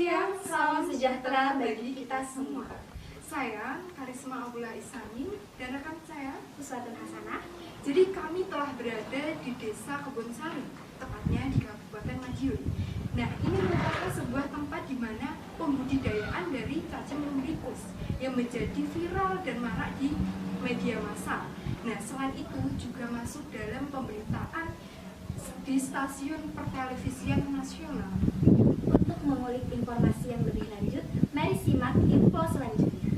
siang, salam sejahtera bagi kita semua. Saya Karisma Abdullah Isamin dan rekan saya Uswatun Hasanah. Jadi kami telah berada di Desa Kebonsari, tepatnya di Kabupaten Madiun. Nah, ini merupakan sebuah tempat di mana pembudidayaan dari cacing lumricus yang menjadi viral dan marak di media massa. Nah, selain itu juga masuk dalam pemberitaan di stasiun pertelevisian nasional. Untuk mengulik informasi yang lebih lanjut, mari simak info selanjutnya.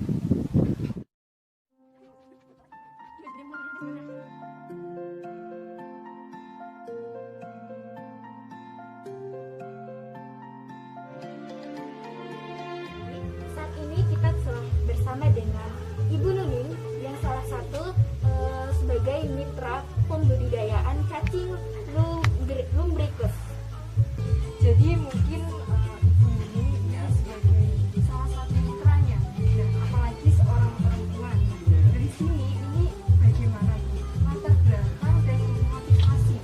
Saat ini kita bersama dengan Ibu Nuning yang salah satu sebagai mitra pembudidayaan cacing lumricus. Jadi mungkin Ibu Nuning ya sebagai salah satu mitranya, dan apalagi seorang perempuan. Dari sini ini bagaimana Bu latar belakang dan motivasi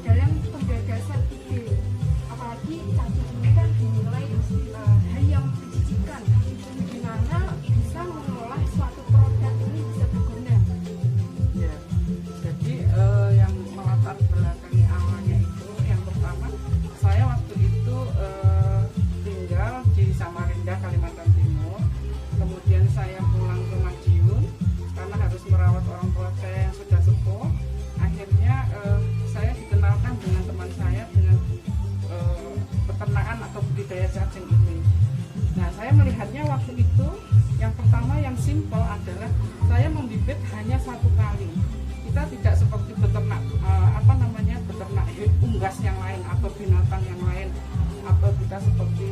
dalam penggagasan ide, apalagi cacing ini kan dinilai hal yang menjijikan. Bagaimana bisa mengolah suatu produk ini bisa berguna? Ya, jadi yang melatar belakangi awalnya itu yang pertama saya waktu itu tinggal di Samarinda, Kalimantan Timur. Kemudian saya pulang ke Madiun karena harus merawat orang tua saya yang sudah sepuh. Akhirnya saya dikenalkan dengan teman saya dengan peternakan atau budidaya cacing ini. Nah, saya melihatnya waktu itu yang pertama yang simpel adalah saya membibit hanya satu kali. Kita tidak seperti beternak beternak unggas yang lain atau binatang yang lain, atau kita seperti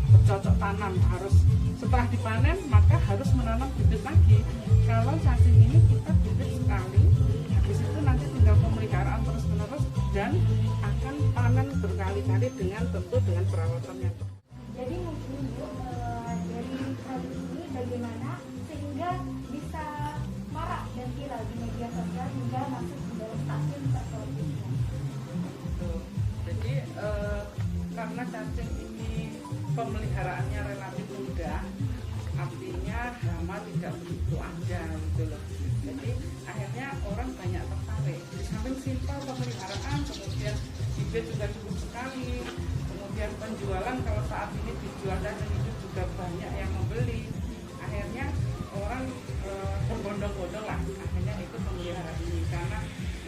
bercocok tanam harus setelah dipanen maka harus menanam bibit lagi. Kalau cacing ini kita bibit sekali, habis itu nanti tinggal pemeliharaan terus menerus dan akan panen berkali-kali dengan perawatan yang tepat. Jadi mungkin Bu, dari produk ini bagaimana sehingga bisa marak dan viral di media sosial hingga masuk ke dalam stasiun televisi. Jadi karena cacing ini pemeliharaannya relatif mudah, artinya hama tidak begitu ada gitu loh. Jadi akhirnya orang banyak tertarik. Di samping simpel pemeliharaan, kemudian bibit juga cukup sekali, kemudian penjualan kalau saat ini dijual cacing itu juga banyak yang membeli. Akhirnya orang berbondong-bondong lah akhirnya itu pemelihara ini karena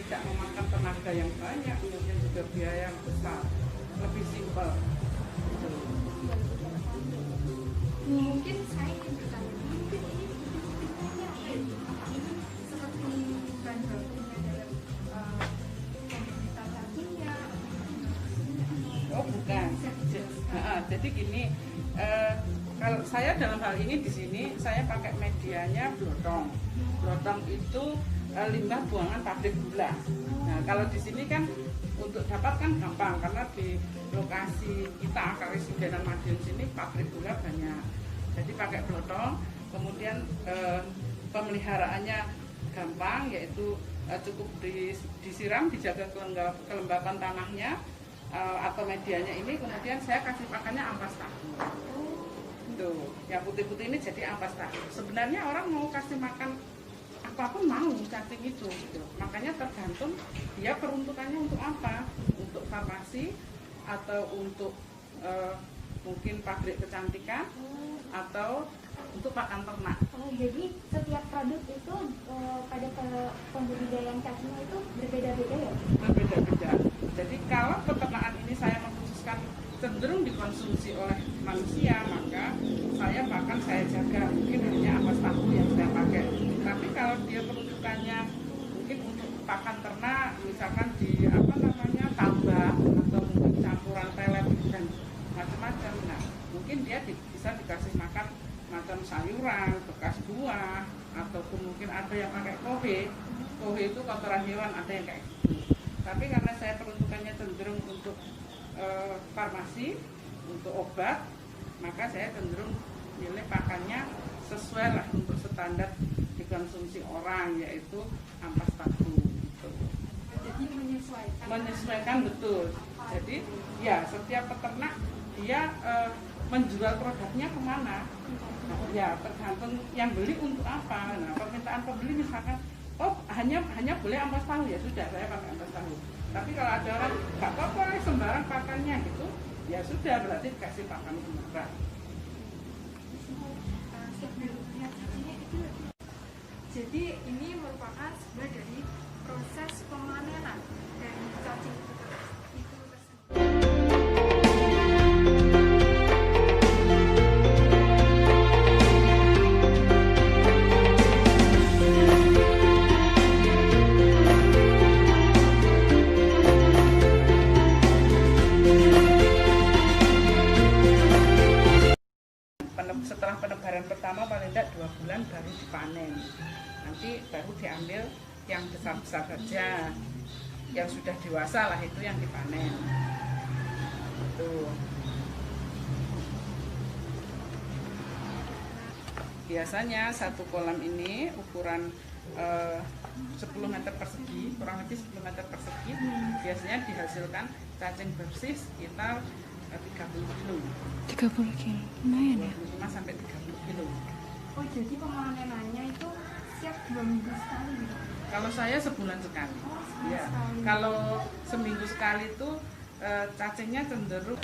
tidak memakan tenaga yang banyak, kemudian juga biaya yang besar, lebih simpel. Mungkin saya ingin bertanya, mungkin ini bibit-bibitnya apa itu? Apa ini seperti bahan bakunya dalam pembibitan cacingnya? Oh bukan. Jadi gini, kalau saya dalam hal ini di sini saya pakai medianya blotong. Blotong itu limbah buangan pabrik gula. Nah kalau di sini kan untuk dapat kan gampang karena di lokasi kita Karisma dan Madiun sini pabrik gula banyak. Jadi pakai blotong, kemudian pemeliharaannya gampang, yaitu cukup disiram, dijaga kelembapan tanahnya atau medianya ini, kemudian saya kasih pakannya ampas tahu. Tuh, yang putih-putih ini jadi ampas tahu. Sebenarnya orang mau kasih makan apapun mau cacing itu, gitu. Makanya tergantung dia peruntukannya untuk apa, untuk farmasi atau untuk mungkin pabrik kecantikan atau untuk pakan ternak. Jadi setiap produk itu pada pembudidayaan cacing itu berbeda-beda ya? Berbeda-beda. Jadi kalau peternakan ini saya mengkhususkan cenderung dikonsumsi oleh manusia, maka saya jaga mungkin hanya ampas tahu yang saya pakai. Tapi kalau dia peruntukannya mungkin untuk pakan ternak, misalkan di tambak atau mungkin campuran pelet dan macam-macam, nah mungkin dia bisa dikasih makan macam sayuran, bekas buah, ataupun mungkin ada yang pakai kohe itu kotoran hewan, ada yang kayak gitu. Tapi karena saya peruntukannya cenderung untuk farmasi, untuk obat, maka saya cenderung milih pakannya sesuai lah untuk standar dikonsumsi orang, yaitu ampas tahu gitu. Jadi menyesuaikan Menyesuaikan betul. Jadi ya setiap peternak dia menjual produknya kemana? Ya tergantung yang beli untuk apa. Nah permintaan pembeli misalkan, oh hanya boleh ampas tahu, ya sudah saya pakai ampas tahu. Tapi kalau ada orang nggak apa-apa sembarang pakannya gitu, ya sudah berarti kasih pakan sembarang. Jadi ini merupakan sebuah dari proses pemanenan dari cacing itu tersebut. Setelah penebaran pertama paling tidak 2 bulan baru dipanen. Nanti baru diambil yang besar-besar saja, yang sudah dewasa lah itu yang dipanen. Tuh. Biasanya satu kolam ini ukuran 10 meter persegi, kurang lebih 10 meter persegi, biasanya dihasilkan cacing bersih sekitar 30 kilo. 30 kilo, lumayan ya? 25 sampai 30 kilo. Oh jadi pemanenannya itu siap 2 minggu sekali gitu? Kalau saya sebulan sekali. Oh, sebulan Ya. sekali. Kalau seminggu sekali itu cacingnya cenderung.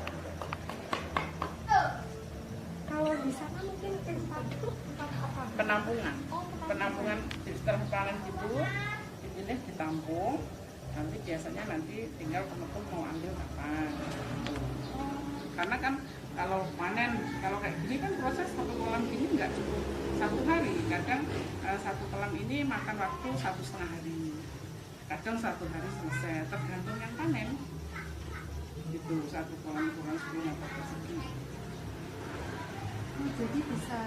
Kalau di sana mungkin tempat itu tempat apa? Penampungan. Oh, Penampungan setelah panen gitu, dipilih ditampung. Nanti biasanya tinggal penepung mau ambil kapan. Karena kan kalau panen, kalau kayak gini kan proses satu kolam ini nggak cukup 1 hari. Kadang 1 kolam ini makan waktu 1,5 hari. Kadang 1 hari selesai, tergantung yang panen. Gitu, 1 kolam kurang 10 meter persegi. Jadi bisa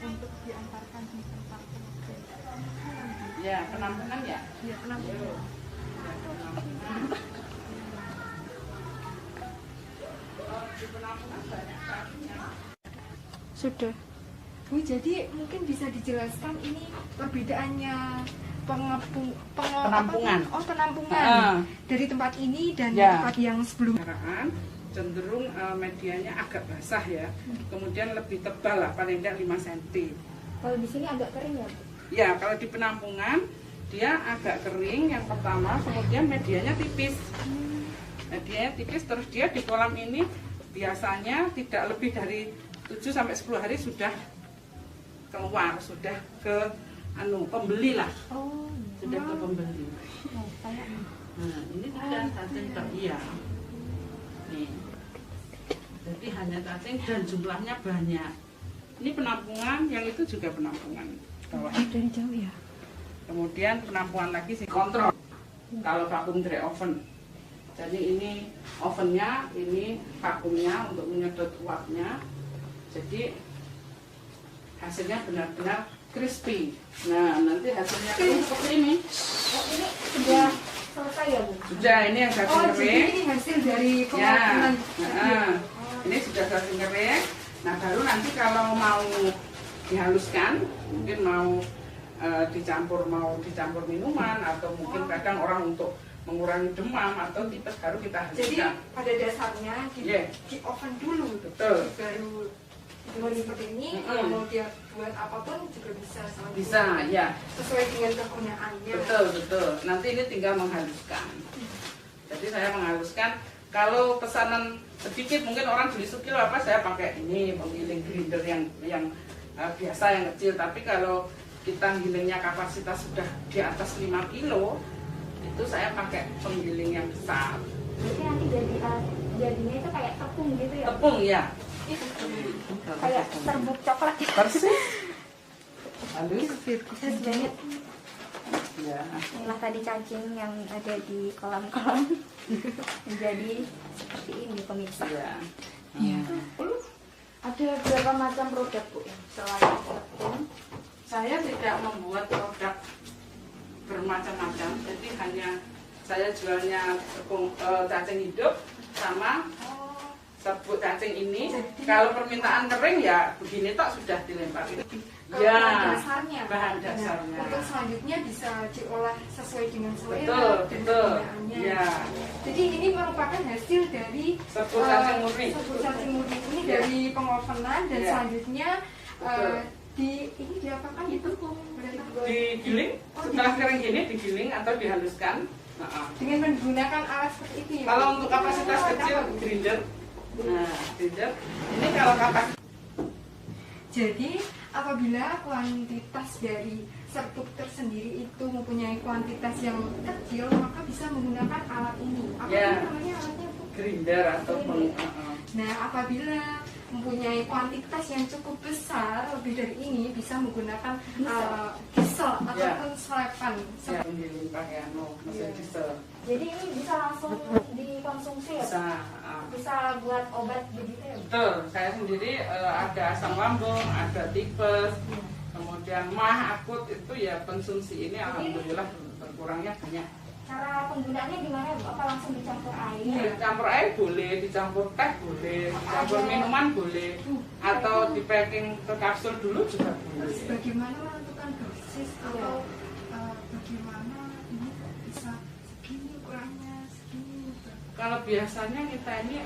untuk diantarkan di tempat penampungan. Ya, penampungan ya. Ya penampungan. Sudah. Bu, jadi mungkin bisa dijelaskan ini perbedaannya Penampungan. Penampungan dari tempat ini dan Ya. tempat yang sebelumnya. Cenderung medianya agak basah ya, kemudian lebih tebal lah, paling tidak 5 cm. Kalau di sini agak kering ya, Bu? Ya, kalau di penampungan dia agak kering yang pertama, kemudian medianya tipis. Medianya tipis, terus dia di kolam ini biasanya tidak lebih dari 7 sampai 10 hari sudah keluar, sudah ke pembeli lah. Oh, Sudah ke pembeli. nah, kayak Nah, ini sudah cacing iya. Nih. Jadi hanya cacing dan jumlahnya banyak. Ini penampungan, yang itu juga penampungan bawah. Dari jauh ya? Kemudian penampungan lagi sih kontrol. Kalau vacuum dry oven. Jadi ini ovennya, ini vakumnya untuk menyedot uapnya. Jadi hasilnya benar-benar crispy. Nah, nanti hasilnya seperti ini. oh, ini sudah selesai ya, Bu? Sudah, ini yang cacing Oh, jadi kering. ini hasil dari Ya, pengampungan. ini sudah cacing kering. Nah, baru nanti kalau mau dihaluskan, mungkin mau dicampur minuman, atau mungkin kadang orang untuk mengurangi demam atau tipes, baru kita Jadi haluskan. pada dasarnya Yeah. di oven dulu, Betul. baru dibuat seperti ini. Kalau mau dia buat apapun juga bisa selanjutnya. Bisa, ya. Sesuai dengan kegunyaannya. Betul. Nanti ini tinggal menghaluskan. Jadi saya menghaluskan. Kalau pesanan sedikit, mungkin orang beli sekilo apa, saya pakai ini penggiling grinder yang biasa, yang kecil. Tapi kalau kita gilingnya kapasitas sudah di atas 5 kilo, itu saya pakai penggiling yang besar. Jadi nanti jadinya itu kayak tepung gitu ya? Tepung ya. Kayak serbuk coklat gitu. Persis. Halus. Terus banyak. Ya. Inilah tadi cacing yang ada di kolam-kolam menjadi seperti ini pemirsa. Ya. Iya. Ada berapa macam produk, Bu, selain tepung? Saya tidak membuat produk bermacam-macam, jadi hanya saya jualnya tepung cacing hidup sama serbuk cacing ini. Kalau permintaan kering ya begini tok sudah dilempar. Ya, bahan dasarnya. bahan Nah, dasarnya. untuk selanjutnya bisa diolah sesuai dengan selera Betul, dan betul. kegunaannya. Ya. Jadi ini merupakan hasil dari Serbuk cacing murni. serbuk cacing murni ini Ya. dari pengovenan dan Ya. selanjutnya Betul. ini diapakan itu? Digiling, setelah kering gini digiling atau dihaluskan. Dengan menggunakan alat seperti itu ya. Kalau untuk kapasitas kecil grinder, nah grinder ini kalau kapasitas Jadi apabila kuantitas dari serbuk tersendiri itu mempunyai kuantitas yang kecil, maka bisa menggunakan alat ini. Apa Ya. namanya alatnya, Bu? grinder atau Nah, apabila mempunyai kuantitas yang cukup besar, lebih dari ini bisa menggunakan diesel ataupun selepan. ya menggiling pakai mesin diesel. Jadi ini bisa langsung dikonsumsi ya? Bisa. Bisa buat obat begitu ya? Betul, saya sendiri ada asam lambung, ada tipes, kemudian mah akut itu ya konsumsi ini alhamdulillah berkurangnya banyak. Cara penggunaannya gimana Bu? Apa langsung dicampur air? Dicampur air boleh, dicampur teh boleh, dicampur minuman boleh, atau di packing ke kapsul dulu juga boleh. Terus bagaimana menentukan dosis atau bagaimana ini kok bisa segini ukurannya, segini? Kalau biasanya kita ini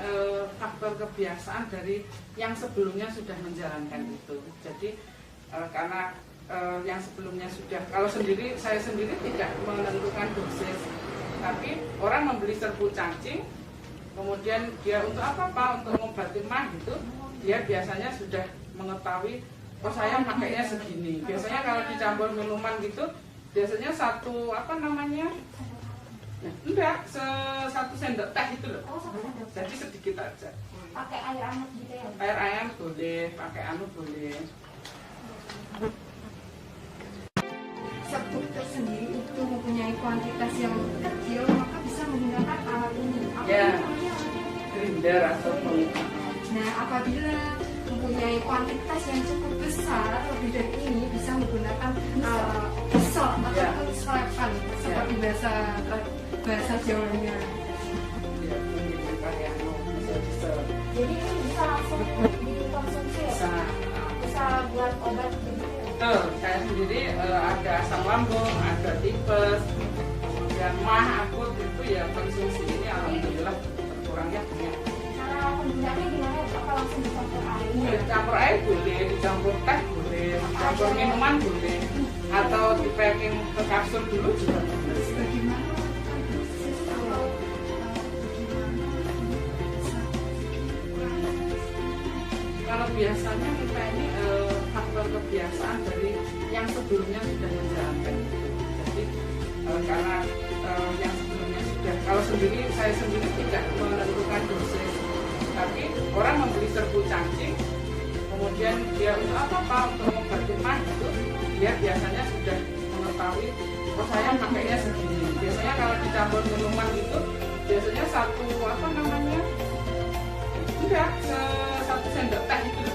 faktor kebiasaan dari yang sebelumnya sudah menjalankan itu. Jadi karena yang sebelumnya sudah, kalau saya sendiri tidak menentukan dosis, tapi orang membeli serbuk cacing, kemudian dia untuk apa untuk ngobatin mah gitu, dia biasanya sudah mengetahui, oh saya pakainya segini. Biasanya kalau dicampur minuman gitu, biasanya satu satu sendok teh itu loh. Oh, satu sendok. Jadi sedikit aja. Pakai air hangat gitu ya? Air ayam boleh, pakai boleh. Serbuk tersendiri itu mempunyai kuantitas yang kecil, maka bisa menggunakan alat ini. Apa Ya. namanya? Grinder atau Nah, apabila mempunyai kuantitas yang cukup besar, lebih dari ini bisa menggunakan diesel ataupun selepan seperti bahasa Jawanya. ya menggiling pakai mesin diesel. Jadi ini bisa langsung dikonsumsi ya? Bisa. Bisa buat obat begitu ya? Betul, saya sendiri ada asam lambung, ada tipes, kemudian mah akut itu ya konsumsi ini alhamdulillah berkurangnya banyak. Cara penggunaannya gimana Bu? Apa langsung dicampur air? Dicampur air boleh, dicampur teh boleh, dicampur minuman boleh, atau di packing ke kapsul dulu juga boleh. Bagaimana menentukan dosis atau bagaimana ini bisa segini ukurannya? Kalau biasanya kita ini faktor kebiasaan dari yang sebelumnya sudah menjalankan itu. Jadi karena yang sebelumnya sudah, kalau saya sendiri tidak menentukan dosis, tapi orang membeli serbuk cacing, kemudian dia untuk apa untuk ngobatin mah itu, dia biasanya sudah mengetahui, oh saya pakainya segini. Biasanya kalau dicampur minuman itu, biasanya satu satu sendok teh itu.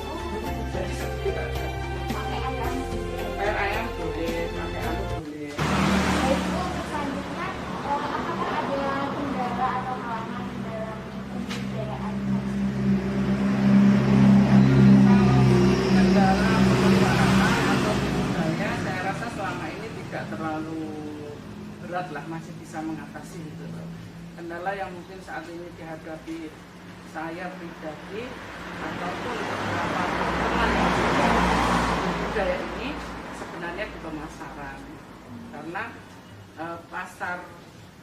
Jadi sedikit aja. Pakai air hangat gitu ya? Air ayam boleh, pakai boleh. Baik Bu, untuk selanjutnya apakah ada kendala atau halangan dalam pembudidayaan? Kendala pemeliharaan atau budidaya, saya rasa selama ini tidak terlalu berat lah, masih bisa mengatasi itu. Kendala yang mungkin saat ini dihadapi saya pribadi ataupun beberapa teman yang sudah budidaya ini sebenarnya di pemasaran, karena pasar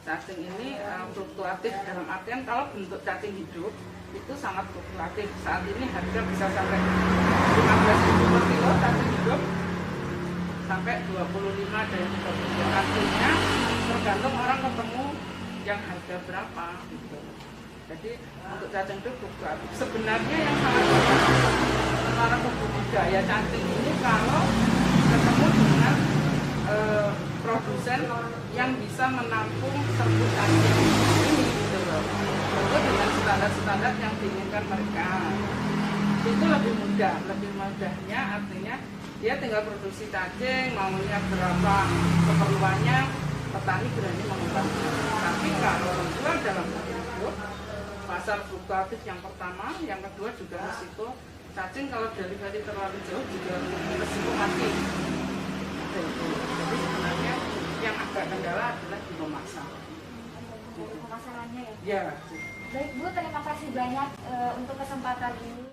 cacing ini fluktuatif, dalam artian kalau bentuk cacing hidup itu sangat fluktuatif. Saat ini harga bisa sampai 15.000 per kilo cacing hidup, sampai 25 dan 30. Artinya tergantung orang ketemu yang harga berapa gitu. Jadi untuk cacing hidup fluktuatif. Sebenarnya yang sangat bagus para pembudidaya cacing ini kalau ketemu dengan produsen yang bisa menampung serbuk cacing ini gitu loh. Itu dengan standar-standar yang diinginkan mereka. Itu lebih mudahnya artinya dia tinggal produksi cacing, maunya berapa keperluannya, petani berani mengembangkan. Tapi kalau menjual dalam bentuk pasar fluktuatif yang pertama, yang kedua juga risiko cacing kalau delivery terlalu jauh juga resiko mati. Jadi sebenarnya yang agak kendala adalah di memasak. Dari pemasarannya ya. Ya. Baik Bu, terima kasih banyak untuk kesempatan ini.